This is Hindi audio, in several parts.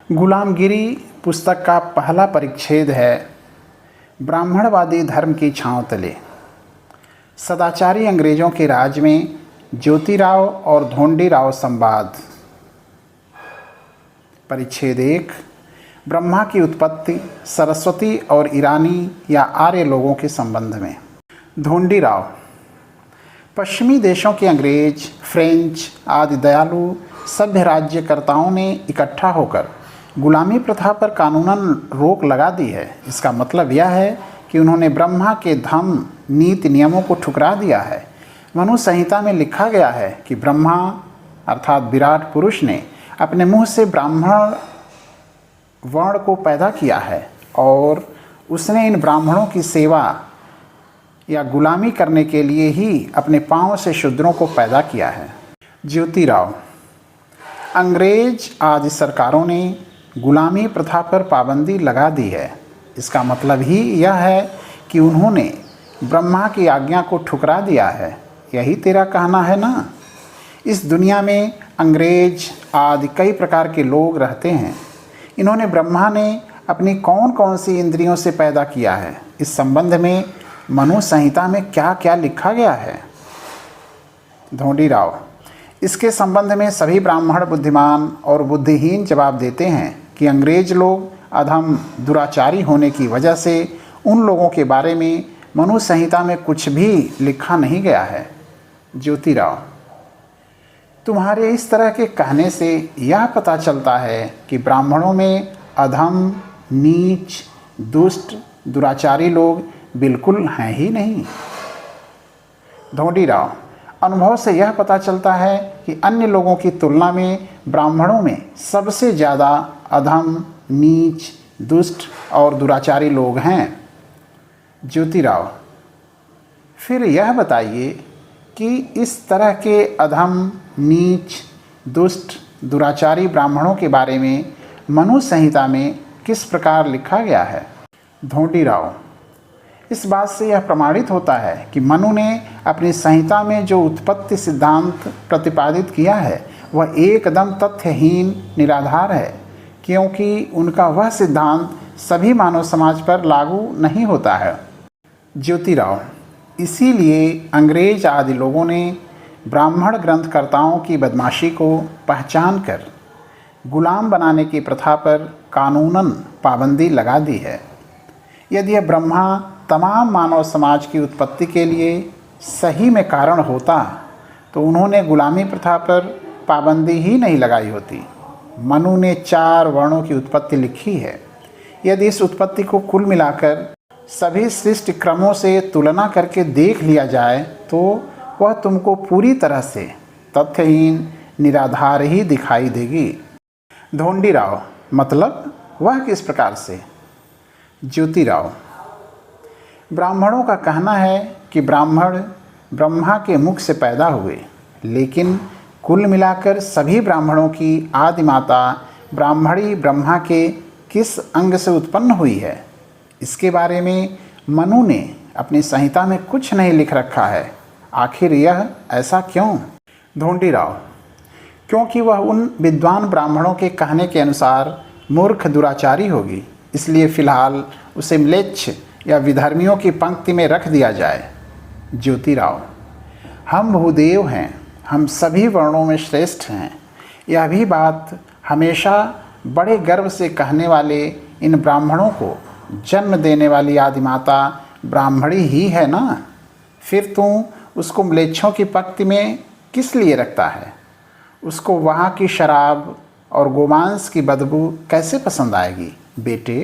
गुलामगिरी पुस्तक का पहला परिच्छेद है ब्राह्मणवादी धर्म की छांव तले। सदाचारी अंग्रेज़ों के राज में ज्योतिराव और धोंडीराव संवाद। परिच्छेद 1 ब्रह्मा की उत्पत्ति सरस्वती और ईरानी या आर्य लोगों के संबंध में। धोंडीराव पश्चिमी देशों के अंग्रेज, फ्रेंच आदि दयालु सभ्य राज्यकर्ताओं ने इकट्ठा होकर गुलामी प्रथा पर कानूनन रोक लगा दी है। इसका मतलब यह है कि उन्होंने ब्रह्मा के धर्म नीति नियमों को ठुकरा दिया है। मनु संहिता में लिखा गया है कि ब्रह्मा अर्थात विराट पुरुष ने अपने मुंह से ब्राह्मण वर्ण को पैदा किया है और उसने इन ब्राह्मणों की सेवा या गुलामी करने के लिए ही अपने पांव से शूद्रों को पैदा किया है। ज्योतिराव अंग्रेज आदि सरकारों ने गुलामी प्रथा पर पाबंदी लगा दी है। इसका मतलब ही यह है कि उन्होंने ब्रह्मा की आज्ञा को ठुकरा दिया है। यही तेरा कहना है ना? इस दुनिया में अंग्रेज आदि कई प्रकार के लोग रहते हैं। इन्होंने ब्रह्मा ने अपनी कौन कौन सी इंद्रियों से पैदा किया है, इस संबंध में मनु संहिता में क्या क्या लिखा गया है? धोंडीराव इसके संबंध में सभी ब्राह्मण बुद्धिमान और बुद्धिहीन जवाब देते हैं कि अंग्रेज लोग अधम दुराचारी होने की वजह से उन लोगों के बारे में मनु संहिता में कुछ भी लिखा नहीं गया है। ज्योतिराव तुम्हारे इस तरह के कहने से यह पता चलता है कि ब्राह्मणों में अधम, नीच, दुष्ट, दुराचारी लोग बिल्कुल हैं ही नहीं। धोंडीराव अनुभव से यह पता चलता है कि अन्य लोगों की तुलना में ब्राह्मणों में सबसे ज़्यादा अधम, नीच, दुष्ट और दुराचारी लोग हैं। ज्योतिराव फिर यह बताइए कि इस तरह के अधम, नीच, दुष्ट, दुराचारी ब्राह्मणों के बारे में मनु संहिता में किस प्रकार लिखा गया है? धोंडीराव इस बात से यह प्रमाणित होता है कि मनु ने अपनी संहिता में जो उत्पत्ति सिद्धांत प्रतिपादित किया है वह एकदम तथ्यहीन, निराधार है, क्योंकि उनका वह सिद्धांत सभी मानव समाज पर लागू नहीं होता है। ज्योतिराव इसीलिए अंग्रेज आदि लोगों ने ब्राह्मण ग्रंथकर्ताओं की बदमाशी को पहचान कर गुलाम बनाने की प्रथा पर कानूनन पाबंदी लगा दी है। यदि यह ब्रह्मा तमाम मानव समाज की उत्पत्ति के लिए सही में कारण होता तो उन्होंने गुलामी प्रथा पर पाबंदी ही नहीं लगाई होती। मनु ने 4 वर्णों की उत्पत्ति लिखी है। यदि इस उत्पत्ति को कुल मिलाकर सभी सृष्टि क्रमों से तुलना करके देख लिया जाए तो वह तुमको पूरी तरह से तथ्यहीन, निराधार ही दिखाई देगी। धोंडीराव मतलब वह किस प्रकार से? ज्योतिराव ब्राह्मणों का कहना है कि ब्राह्मण ब्रह्मा के मुख से पैदा हुए, लेकिन कुल मिलाकर सभी ब्राह्मणों की आदि माता ब्राह्मणी ब्रह्मा के किस अंग से उत्पन्न हुई है, इसके बारे में मनु ने अपनी संहिता में कुछ नहीं लिख रखा है। आखिर यह ऐसा क्यों? धोंडीराव क्योंकि वह उन विद्वान ब्राह्मणों के कहने के अनुसार मूर्ख दुराचारी होगी, इसलिए फिलहाल उसे म्लेच्छ या विधर्मियों की पंक्ति में रख दिया जाए। ज्योतिराव हम भूदेव हैं, हम सभी वर्णों में श्रेष्ठ हैं। यह भी बात हमेशा बड़े गर्व से कहने वाले इन ब्राह्मणों को जन्म देने वाली आदिमाता ब्राह्मणी ही है ना? फिर तू उसको म्लेच्छों की पंक्ति में किस लिए रखता है? उसको वहाँ की शराब और गोमांस की बदबू कैसे पसंद आएगी? बेटे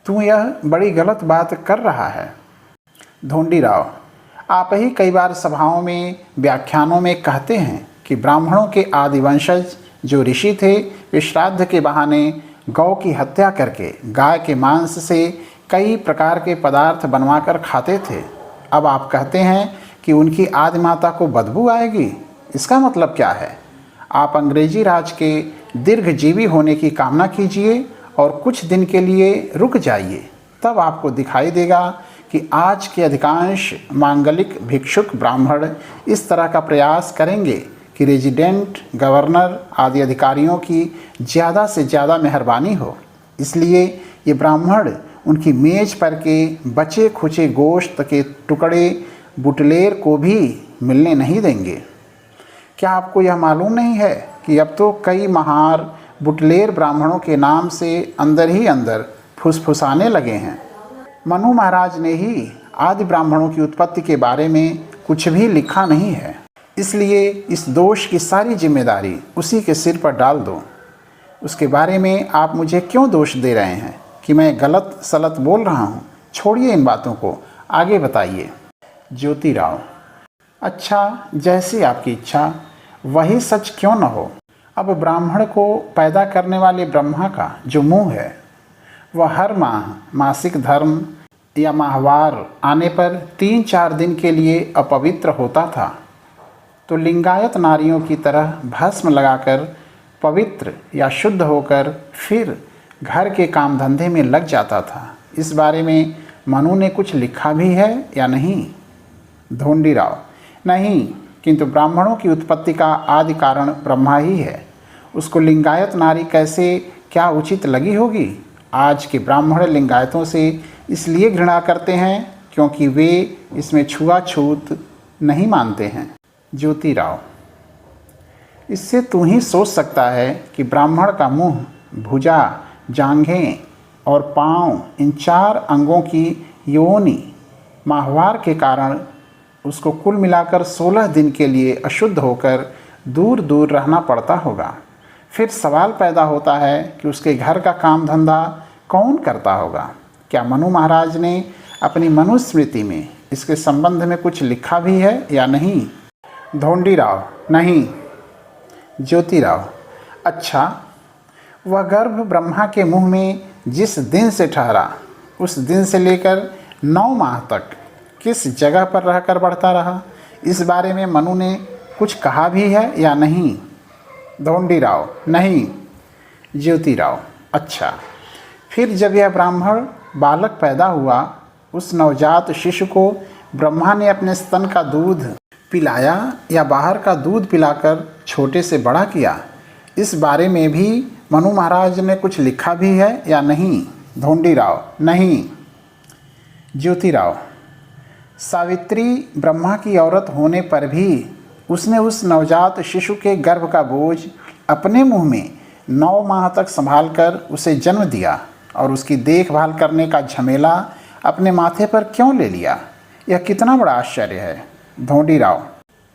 तू यह बड़ी गलत बात कर रहा है। धोंडीराव आप ही कई बार सभाओं में, व्याख्यानों में कहते हैं कि ब्राह्मणों के आदि वंशज जो ऋषि थे वे श्राद्ध के बहाने गौ की हत्या करके गाय के मांस से कई प्रकार के पदार्थ बनवाकर खाते थे। अब आप कहते हैं कि उनकी आदि माता को बदबू आएगी। इसका मतलब क्या है? आप अंग्रेजी राज के दीर्घजीवी होने की कामना कीजिए और कुछ दिन के लिए रुक जाइए, तब आपको दिखाई देगा कि आज के अधिकांश मांगलिक भिक्षुक ब्राह्मण इस तरह का प्रयास करेंगे कि रेजिडेंट, गवर्नर आदि अधिकारियों की ज़्यादा से ज़्यादा मेहरबानी हो, इसलिए ये ब्राह्मण उनकी मेज पर के बचे खुचे गोश्त के टुकड़े बुटलेर को भी मिलने नहीं देंगे। क्या आपको यह मालूम नहीं है कि अब तो कई महार बुटलेर ब्राह्मणों के नाम से अंदर ही अंदर फुसफुसाने लगे हैं। मनु महाराज ने ही आदि ब्राह्मणों की उत्पत्ति के बारे में कुछ भी लिखा नहीं है, इसलिए इस दोष की सारी जिम्मेदारी उसी के सिर पर डाल दो। उसके बारे में आप मुझे क्यों दोष दे रहे हैं कि मैं गलत सलत बोल रहा हूँ? छोड़िए इन बातों को, आगे बताइए। ज्योतिराव: अच्छा, जैसी आपकी इच्छा, वही सच क्यों न हो। अब ब्राह्मण को पैदा करने वाले ब्रह्मा का जो मुँह है वह हर माह मासिक धर्म या माहवार आने पर 3-4 दिन के लिए अपवित्र होता था, तो लिंगायत नारियों की तरह भस्म लगाकर पवित्र या शुद्ध होकर फिर घर के काम धंधे में लग जाता था। इस बारे में मनु ने कुछ लिखा भी है या नहीं? ढोंडीराव: नहीं, किंतु ब्राह्मणों की उत्पत्ति का आदि कारण ब्रह्मा ही है। उसको लिंगायत नारी कैसे क्या उचित लगी होगी? आज के ब्राह्मण लिंगायतों से इसलिए घृणा करते हैं क्योंकि वे इसमें छुआछूत नहीं मानते हैं। ज्योतिराव: इससे तू ही सोच सकता है कि ब्राह्मण का मुंह, भुजा, जांघें और पाँव, इन 4 अंगों की योनि माहवार के कारण उसको कुल मिलाकर 16 दिन के लिए अशुद्ध होकर दूर दूर रहना पड़ता होगा। फिर सवाल पैदा होता है कि उसके घर का काम धंधा कौन करता होगा? क्या मनु महाराज ने अपनी मनुस्मृति में इसके संबंध में कुछ लिखा भी है या नहीं? ढोंडीराव: नहीं। ज्योतिराव: अच्छा, वह गर्भ ब्रह्मा के मुंह में जिस दिन से ठहरा उस दिन से लेकर 9 माह तक किस जगह पर रहकर बढ़ता रहा, इस बारे में मनु ने कुछ कहा भी है या नहीं? ढोंडीराव: नहीं। ज्योतिराव: अच्छा, फिर जब यह ब्राह्मण बालक पैदा हुआ, उस नवजात शिशु को ब्रह्मा ने अपने स्तन का दूध पिलाया या बाहर का दूध पिलाकर छोटे से बड़ा किया, इस बारे में भी मनु महाराज ने कुछ लिखा भी है या नहीं? ढोंडीराव: नहीं। ज्योतिराव: सावित्री ब्रह्मा की औरत होने पर भी उसने उस नवजात शिशु के गर्भ का बोझ अपने मुंह में 9 माह तक संभाल कर उसे जन्म दिया और उसकी देखभाल करने का झमेला अपने माथे पर क्यों ले लिया? यह कितना बड़ा आश्चर्य है। ढोंडीराव: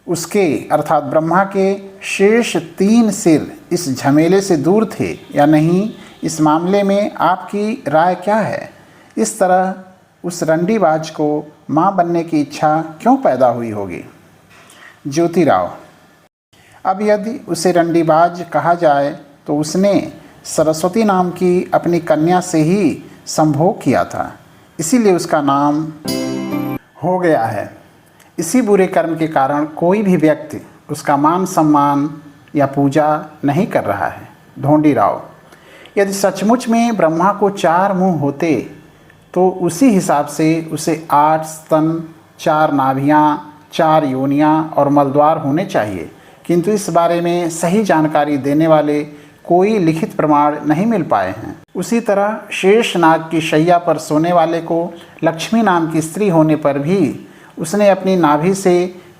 उसके अर्थात ब्रह्मा के शेष 3 सिर इस झमेले से दूर थे या नहीं, इस मामले में आपकी राय क्या है? इस तरह उस रंडीबाज को माँ बनने की इच्छा क्यों पैदा हुई होगी? ज्योतिराव: अब यदि उसे रंडीबाज कहा जाए तो उसने सरस्वती नाम की अपनी कन्या से ही संभोग किया था, इसीलिए उसका नाम हो गया है। इसी बुरे कर्म के कारण कोई भी व्यक्ति उसका मान सम्मान या पूजा नहीं कर रहा है। ढोंडीराव: यदि सचमुच में ब्रह्मा को 4 मुंह होते तो उसी हिसाब से उसे 8 स्तन, 4 नाभियाँ, 4 योनियाँ और मलद्वार होने चाहिए, किंतु इस बारे में सही जानकारी देने वाले कोई लिखित प्रमाण नहीं मिल पाए हैं। उसी तरह शेष नाग की शैया पर सोने वाले को लक्ष्मी नाम की स्त्री होने पर भी उसने अपनी नाभि से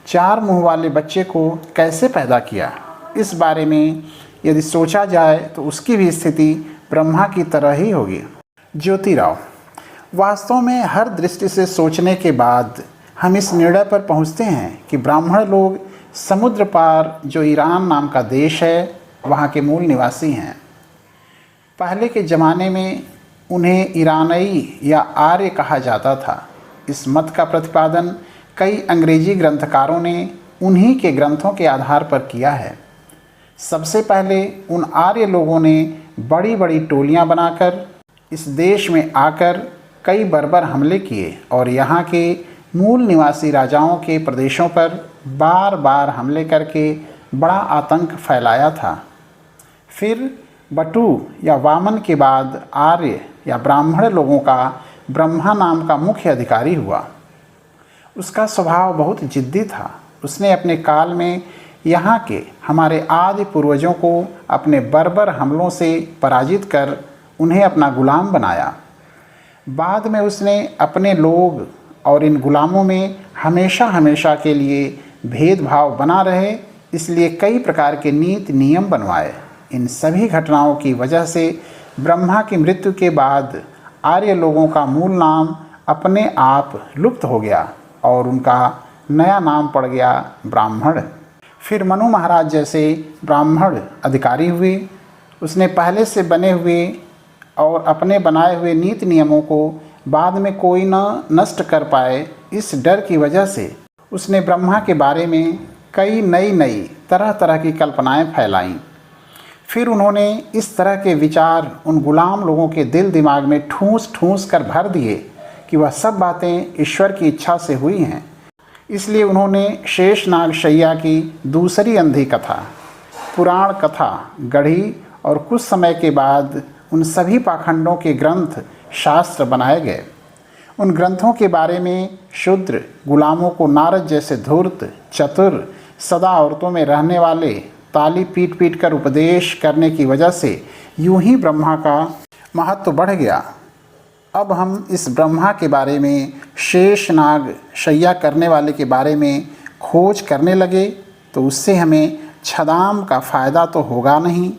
4 मुंह वाले बच्चे को कैसे पैदा किया, इस बारे में यदि सोचा जाए तो उसकी भी स्थिति ब्रह्मा की तरह ही होगी। ज्योतिराव: वास्तव में हर दृष्टि से सोचने के बाद हम इस निर्णय पर पहुंचते हैं कि ब्राह्मण लोग समुद्र पार जो ईरान नाम का देश है वहाँ के मूल निवासी हैं। पहले के ज़माने में उन्हें ईरानई या आर्य कहा जाता था। इस मत का प्रतिपादन कई अंग्रेजी ग्रंथकारों ने उन्हीं के ग्रंथों के आधार पर किया है। सबसे पहले उन आर्य लोगों ने बड़ी बड़ी टोलियां बनाकर इस देश में आकर कई बर्बर हमले किए और यहाँ के मूल निवासी राजाओं के प्रदेशों पर बार बार हमले करके बड़ा आतंक फैलाया था। फिर बटू या वामन के बाद आर्य या ब्राह्मण लोगों का ब्रह्मा नाम का मुख्य अधिकारी हुआ। उसका स्वभाव बहुत जिद्दी था। उसने अपने काल में यहाँ के हमारे आदि पूर्वजों को अपने बर्बर हमलों से पराजित कर उन्हें अपना गुलाम बनाया। बाद में उसने अपने लोग और इन गुलामों में हमेशा हमेशा के लिए भेदभाव बना रहे, इसलिए कई प्रकार के नीति नियम बनवाए। इन सभी घटनाओं की वजह से ब्रह्मा की मृत्यु के बाद आर्य लोगों का मूल नाम अपने आप लुप्त हो गया और उनका नया नाम पड़ गया ब्राह्मण। फिर मनु महाराज जैसे ब्राह्मण अधिकारी हुए। उसने पहले से बने हुए और अपने बनाए हुए नीति नियमों को बाद में कोई न नष्ट कर पाए, इस डर की वजह से उसने ब्रह्मा के बारे में कई नई तरह तरह की कल्पनाएं फैलाईं। फिर उन्होंने इस तरह के विचार उन गुलाम लोगों के दिल दिमाग में ठूंस ठूंस कर भर दिए कि वह सब बातें ईश्वर की इच्छा से हुई हैं। इसलिए उन्होंने शेषनाग शैया की दूसरी अंधी कथा, पुराण कथा गढ़ी और कुछ समय के बाद उन सभी पाखंडों के ग्रंथ शास्त्र बनाए गए। उन ग्रंथों के बारे में शूद्र गुलामों को नारद जैसे धूर्त, चतुर, सदा औरतों में रहने वाले ताली पीट पीट कर उपदेश करने की वजह से यूं ही ब्रह्मा का महत्व बढ़ गया। अब हम इस ब्रह्मा के बारे में, शेषनाग शैया करने वाले के बारे में खोज करने लगे तो उससे हमें छदाम का फ़ायदा तो होगा नहीं,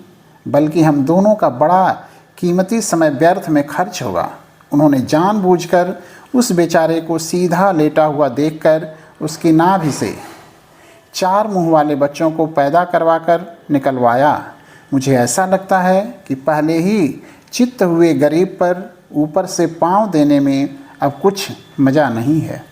बल्कि हम दोनों का बड़ा कीमती समय व्यर्थ में खर्च होगा। उन्होंने जानबूझकर उस बेचारे को सीधा लेटा हुआ देखकर उसकी नाभि से 4 मुंह वाले बच्चों को पैदा करवाकर निकलवाया। मुझे ऐसा लगता है कि पहले ही चित्त हुए गरीब पर ऊपर से पाँव देने में अब कुछ मज़ा नहीं है।